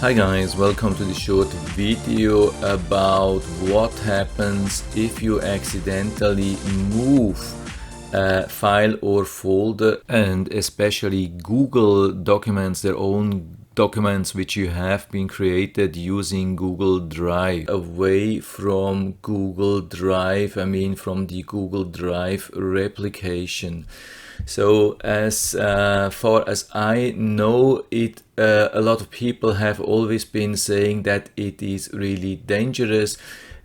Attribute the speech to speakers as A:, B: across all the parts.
A: Hi guys, welcome to the short video about what happens if you accidentally move a file or folder, and especially Google documents, their own documents which you have been created using Google Drive, away from Google Drive, from the Google Drive replication. So as far as I know it, a lot of people have always been saying that it is really dangerous,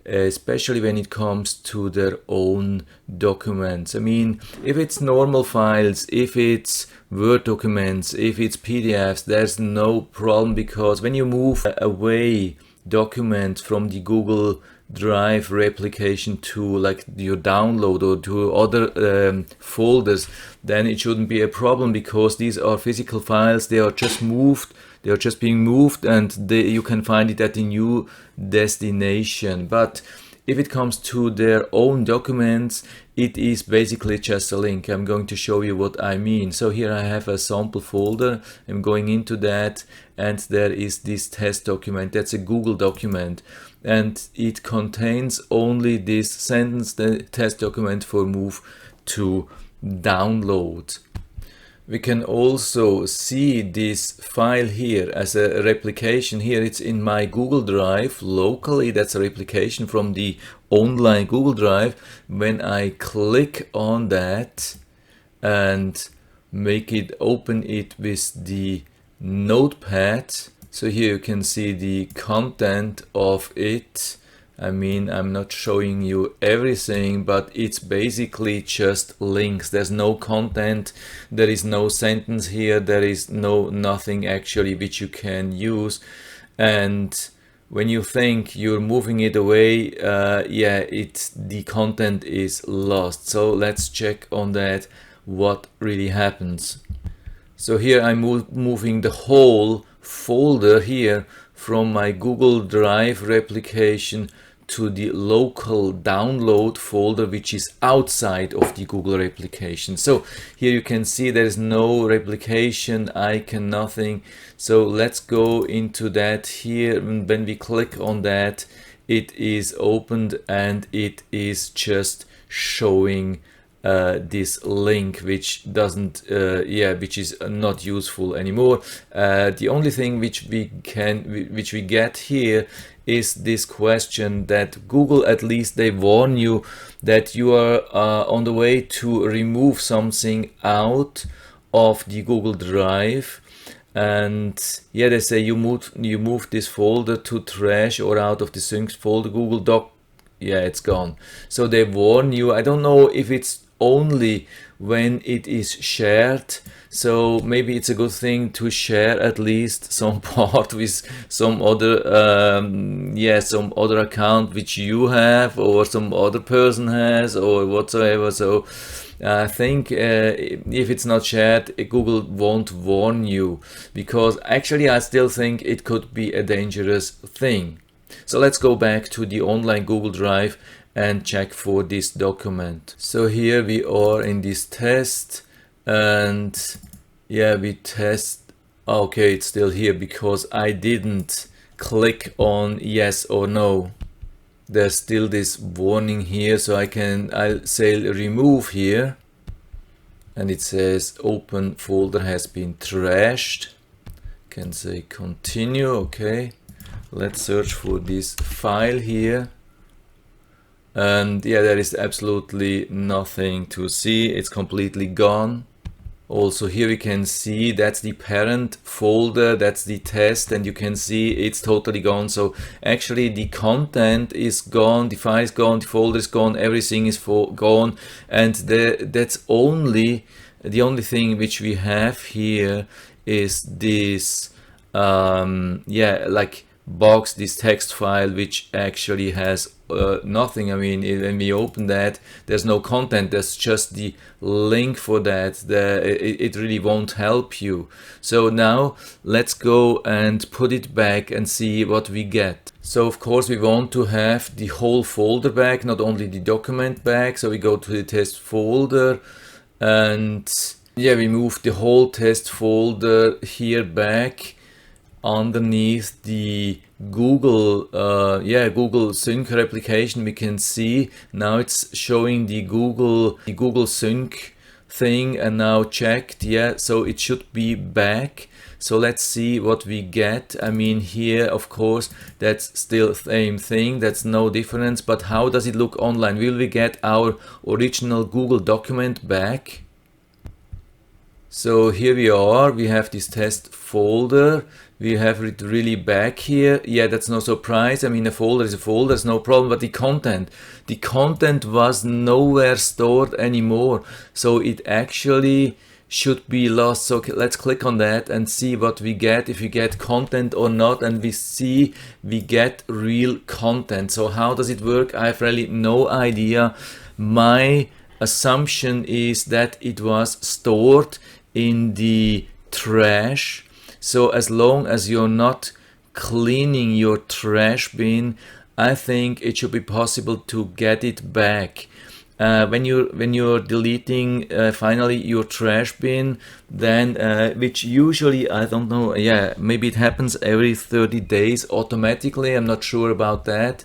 A: especially when it comes to their own documents. If it's normal files, if it's Word documents, if it's PDFs, there's no problem, because when you move away documents from the Google Drive replication to like your download or to other folders, then it shouldn't be a problem, because these are physical files. They are just moved, they are just being moved, and you can find it at the new destination. But if it comes to their own documents, it is basically just a link. I'm going to show you what I mean. So here I have a sample folder. I'm going into that, and there is this test document. That's a Google document, and it contains only this sentence, the test document for move to download. We can also see this file here as a replication. Here it's in my Google Drive locally. That's a replication from the online Google Drive. When I click on that and make it, open it with the notepad, so here you can see the content of it. I'm not showing you everything, but it's basically just links. There's no content, there is no sentence here, there is nothing actually which you can use. And when you think you're moving it away, the content is lost. So let's check on that, what really happens. So here I'm moving the whole folder here from my Google Drive replication to the local download folder, which is outside of the Google replication. So here you can see there is no replication icon, nothing. So let's go into that here. When we click on that, it is opened, and it is just showing this link, which doesn't which is not useful anymore. The only thing which we get here is this question that Google, at least they warn you that you are on the way to remove something out of the Google Drive, and they say you move this folder to trash or out of the synced folder Google Doc. It's gone. So they warn you. I don't know if it's only when it is shared, so maybe it's a good thing to share at least some part with some other some other account which you have, or some other person has, or whatsoever. So I think if it's not shared, Google won't warn you, because actually I still think it could be a dangerous thing. So let's go back to the online Google Drive and check for this document. So here we are in this test, and we test. Okay, it's still here because I didn't click on yes or no. There's still this warning here, so I'll say remove here, and it says open folder has been trashed. Can say continue. Okay, let's search for this file here. And there is absolutely nothing to see. It's completely gone. Also here we can see that's the parent folder, that's the test, and you can see it's totally gone. So actually the content is gone, the file is gone, the folder is gone, everything is gone, and that's only the only thing which we have here is this like box, this text file, which actually has nothing. When we open that, there's no content, there's just the link for that. It really won't help you. So now let's go and put it back and see what we get. So of course we want to have the whole folder back, not only the document back. So we go to the test folder, and we move the whole test folder here back. underneath the Google Google Sync replication, we can see now it's showing the Google Sync thing, and now checked, yeah, so it should be back. So let's see what we get. I mean, here of course that's still same thing, that's no difference, but how does it look online? Will we get our original Google document back? So here we are, we have this test folder, we have it really back here. Yeah, that's no surprise. I mean, a folder is a folder, it's no problem, but the content was nowhere stored anymore. So it actually should be lost. So let's click on that and see what we get, if we get content or not, and we see we get real content. So how does it work? I have really no idea. My assumption is that it was stored in the trash. So as long as you're not cleaning your trash bin, I think it should be possible to get it back. When you're deleting finally your trash bin, then which usually, I don't know, yeah, maybe it happens every 30 days automatically, I'm not sure about that,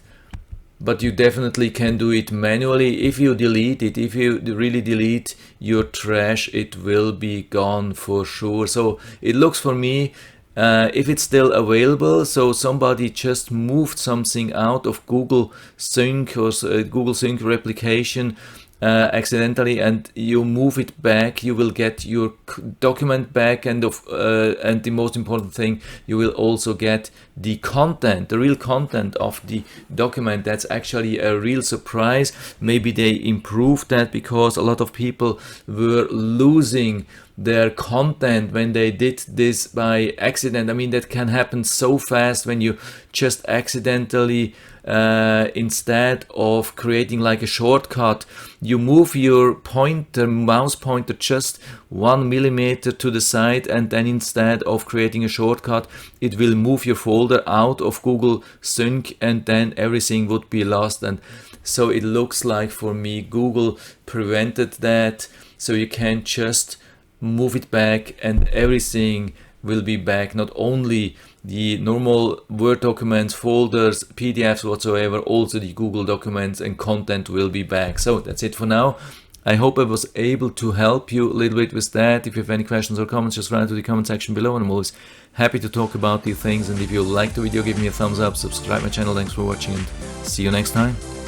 A: but you definitely can do it manually. If you delete it, if you really delete your trash, it will be gone for sure. So it looks for me, if it's still available, so somebody just moved something out of Google Sync or Google Sync replication accidentally, and you move it back, you will get your document back, and the most important thing, you will also get the content, the real content of the document. That's actually a real surprise. Maybe they improved that because a lot of people were losing their content when they did this by accident. I mean, that can happen so fast when you just accidentally instead of creating like a shortcut, you move your mouse pointer just 1 millimeter to the side, and then instead of creating a shortcut, it will move your folder out of Google Sync, and then everything would be lost. And so it looks like for me Google prevented that, so you can just move it back and everything will be back, not only the normal Word documents, folders, PDFs, whatsoever, also the Google documents and content will be back. So that's it for now. I hope I was able to help you a little bit with that. If you have any questions or comments, just write to the comment section below, and I'm always happy to talk about these things. And if you like the video, give me a thumbs up, subscribe my channel. Thanks for watching, and see you next time.